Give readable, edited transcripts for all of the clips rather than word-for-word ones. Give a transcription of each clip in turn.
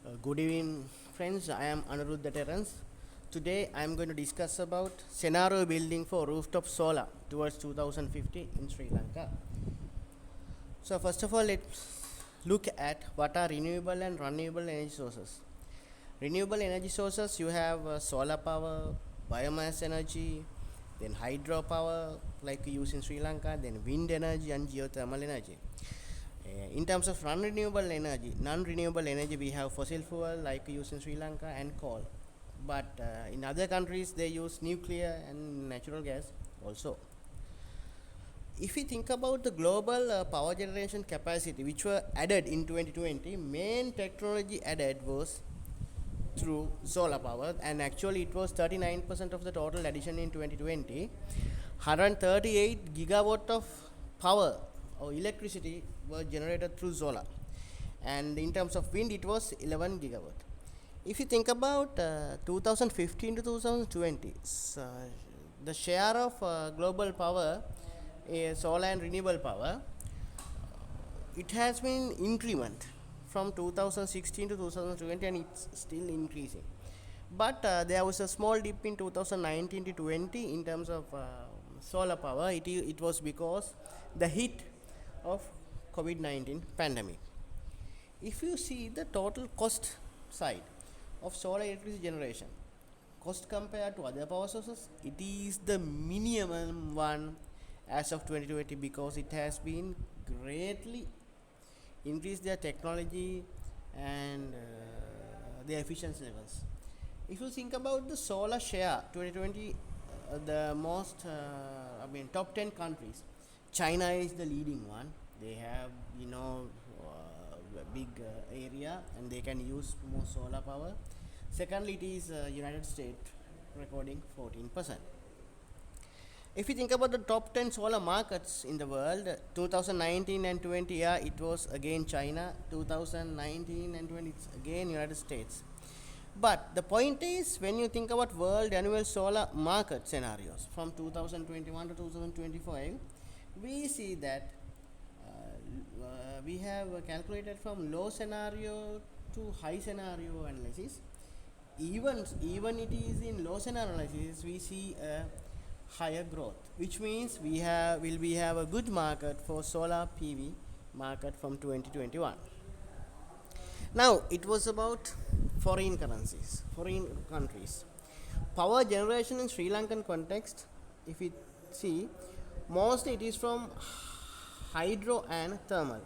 Good evening, friends. I am Aniruddha Terence. Today, I am going to discuss about scenario building for rooftop solar towards 2050 in Sri Lanka. So, first of all, let's look at what are renewable and renewable energy sources. Renewable energy sources, you have solar power, biomass energy, then hydropower, like we use in Sri Lanka, then wind energy and geothermal energy. In terms of non-renewable energy, we have fossil fuel like we use in Sri Lanka and coal. But in other countries, they use nuclear and natural gas also. If we think about the global power generation capacity which were added in 2020, main technology added was through solar power, and actually it was 39% of the total addition in 2020. 138 gigawatt of power or electricity were generated through solar, and in terms of wind it was 11 gigawatt. If you think about 2015 to 2020, the share of global power, solar and renewable power, it has been increment from 2016 to 2020, and it's still increasing. But there was a small dip in 2019 to 20 in terms of solar power. It was because the hit of COVID-19 pandemic. If you see the total cost side of solar electricity generation, cost compared to other power sources, it is the minimum one as of 2020, because it has been greatly increased their technology and their efficiency levels. If you think about the solar share 2020, the most top 10 countries, China is the leading one. They have a big area, and they can use more solar power. Secondly, it is United States, recording 14%. If you think about the top 10 solar markets in the world, 2019 and 20, yeah, it was again China. 2019 and 20, it's again United States. But the point is, when you think about world annual solar market scenarios from 2021 to 2025, we see that we have calculated from low scenario to high scenario analysis. Even it is in low scenario analysis, we see a higher growth, which means we have a good market for solar PV market from 2021. Now it was about foreign countries. Power generation in Sri Lankan context, if we see, mostly it is from hydro and thermal,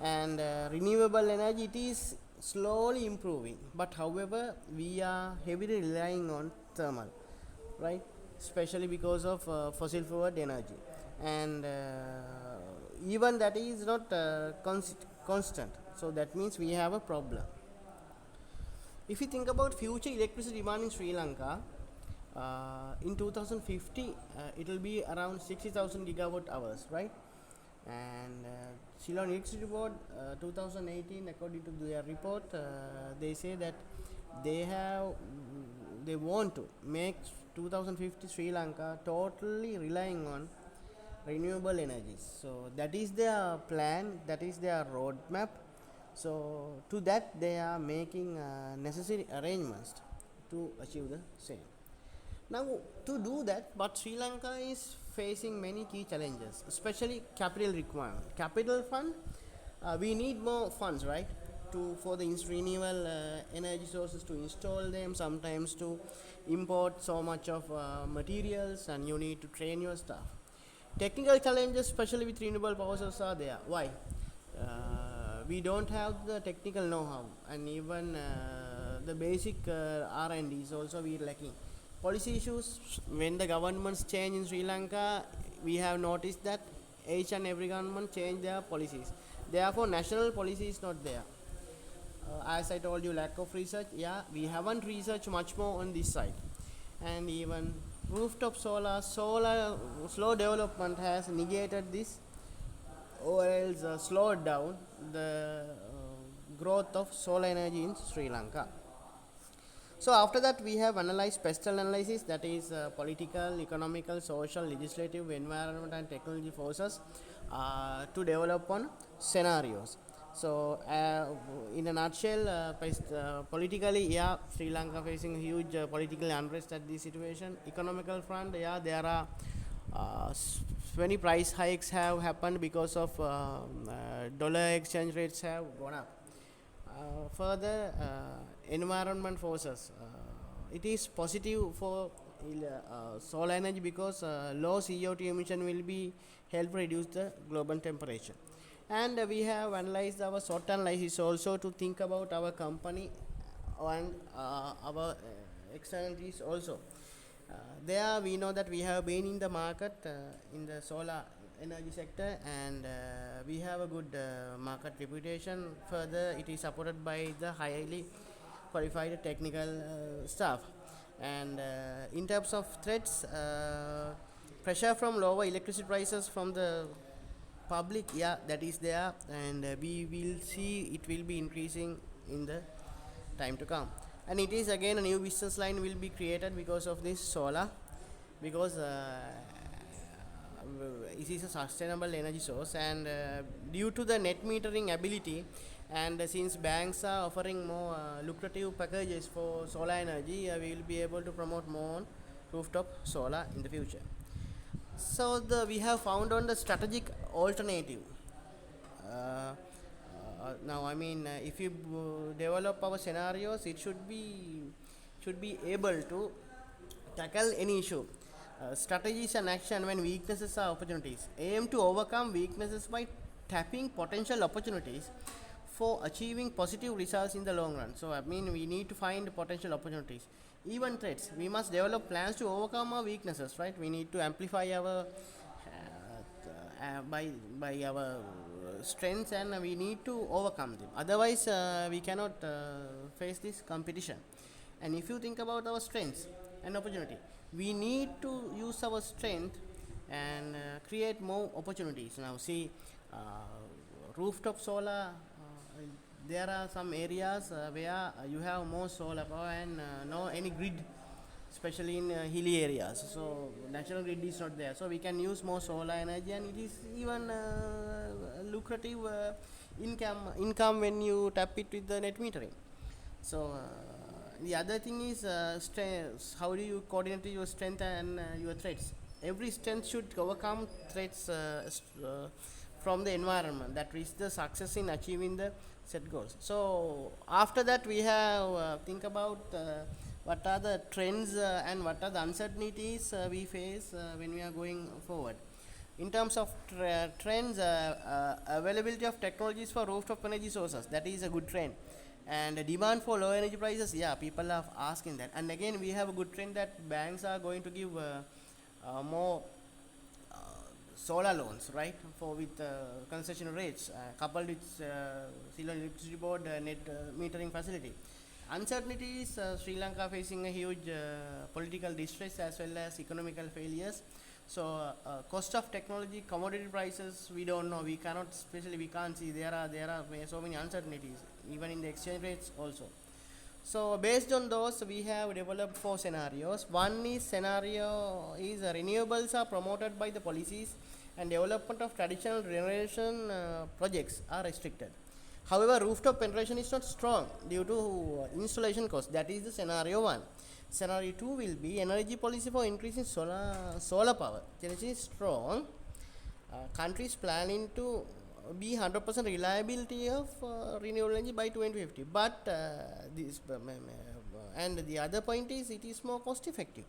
and renewable energy, it is slowly improving. But however, we are heavily relying on thermal, right? Especially because of fossil fuel energy, and even that is not constant. So that means we have a problem. If you think about future electricity demand in Sri Lanka, in 2050, it will be around 60,000 gigawatt hours, right? And Ceylon Electricity Board, 2018, according to their report, they say that they want to make 2050 Sri Lanka totally relying on renewable energies. So that is their plan, that is their roadmap. So to that, they are making necessary arrangements to achieve the same. Now, to do that, but Sri Lanka is facing many key challenges, especially capital requirement. Capital fund, we need more funds, right? For the renewable energy sources, to install them, sometimes to import so much of materials, and you need to train your staff. Technical challenges, especially with renewable power sources, are there. Why? We don't have the technical know-how, and even the basic R&D is also we lacking. Policy issues, when the governments change in Sri Lanka, we have noticed that each and every government change their policies. Therefore, national policy is not there. As I told you, lack of research. Yeah, we haven't researched much more on this side, and even rooftop solar slow development has negated this, or else slowed down the growth of solar energy in Sri Lanka. So after that, we have analyzed pestle analysis, that is political, economical, social, legislative, environment and technology forces to develop on scenarios. So, in a nutshell, politically, yeah, Sri Lanka facing huge political unrest at this situation. Economical front, yeah, there are many price hikes have happened because of dollar exchange rates have gone up. Further, environment forces. It is positive for solar energy because low CO2 emission will be help reduce the global temperature. And we have analyzed our SWOT analysis also to think about our company and our externalities also. There we know that we have been in the market in the solar energy sector, and we have a good market reputation. Further, it is supported by the highly qualified technical staff. And in terms of threats, pressure from lower electricity prices from the public, yeah, that is there, and we will see it will be increasing in the time to come. And it is again a new business line will be created because of this solar, because it is a sustainable energy source, and due to the net metering ability, and since banks are offering more lucrative packages for solar energy, we will be able to promote more rooftop solar in the future. So we have found on the strategic alternative. Uh, Now, I mean, if you develop our scenarios, it should be able to tackle any issue. Strategies and action when weaknesses are opportunities. Aim to overcome weaknesses by tapping potential opportunities for achieving positive results in the long run. So, I mean, we need to find potential opportunities. Even threats, we must develop plans to overcome our weaknesses, right? We need to amplify our by our strengths, and we need to overcome them. Otherwise, we cannot face this competition. And if you think about our strengths and opportunity, we need to use our strength and create more opportunities. Now, see, rooftop solar. There are some areas where you have more solar power and no any grid, especially in hilly areas. So natural grid is not there. So we can use more solar energy, and it is even lucrative income when you tap it with the net metering. So the other thing is how do you coordinate your strength and your threats? Every strength should overcome threats from the environment that reach the success in achieving the set goals. So after that, we have think about what are the trends and what are the uncertainties we face when we are going forward. In terms of trends, availability of technologies for rooftop energy sources, that is a good trend. And the demand for low energy prices, yeah, people are asking that. And again, we have a good trend that banks are going to give more solar loans, right, for with concession rates coupled with Ceylon Electricity Board net metering facility. Uncertainty is Sri Lanka facing a huge political distress as well as economical failures. So cost of technology, commodity prices, we don't know. We cannot, especially we can't see. There are so many uncertainties, even in the exchange rates also. So based on those, we have developed four scenarios. One is scenario is renewables are promoted by the policies, and development of traditional generation projects are restricted. However, rooftop penetration is not strong due to installation cost. That is the scenario one. Scenario two will be energy policy for increasing solar power generation is strong. Countries planning to be 100% reliability of renewable energy by 2050. But this and the other point is it is more cost effective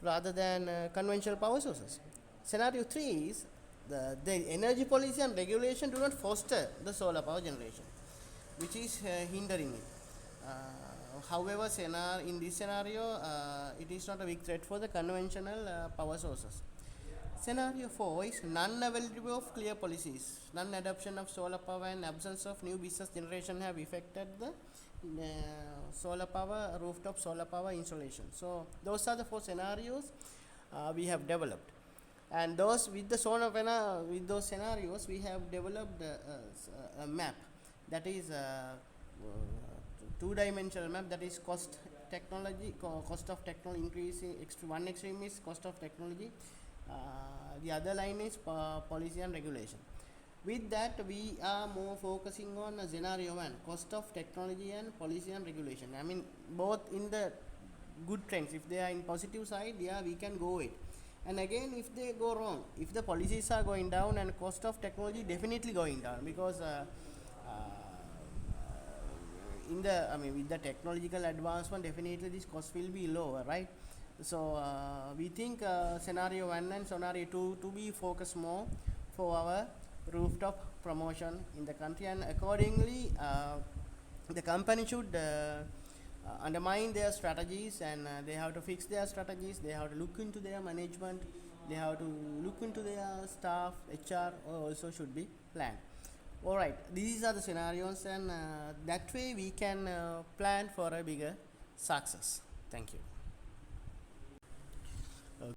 rather than conventional power sources. Scenario 3 is the energy policy and regulation do not foster the solar power generation, which is hindering it. However, in this scenario, it is not a big threat for the conventional power sources. Scenario 4 is non-availability of clear policies. Non-adoption of solar power and absence of new business generation have affected the solar power, rooftop solar power installation. So those are the four scenarios we have developed. And those with the with those scenarios, we have developed a map that is two-dimensional map, that is cost of technology increasing. One extreme is cost of technology, the other line is policy and regulation. With that, we are more focusing on scenario one, cost of technology and policy and regulation. I mean, both in the good trends. If they are in positive side, yeah, we can go it. And again, if they go wrong, if the policies are going down and cost of technology definitely going down, because in the, I mean, with the technological advancement, definitely this cost will be lower, right? So we think scenario 1 and scenario 2 to be focused more for our rooftop promotion in the country, and accordingly the company should undermine their strategies, and they have to fix their strategies, they have to look into their management, they have to look into their staff, HR also should be planned. All right, these are the scenarios, and that way we can plan for a bigger success. Thank you.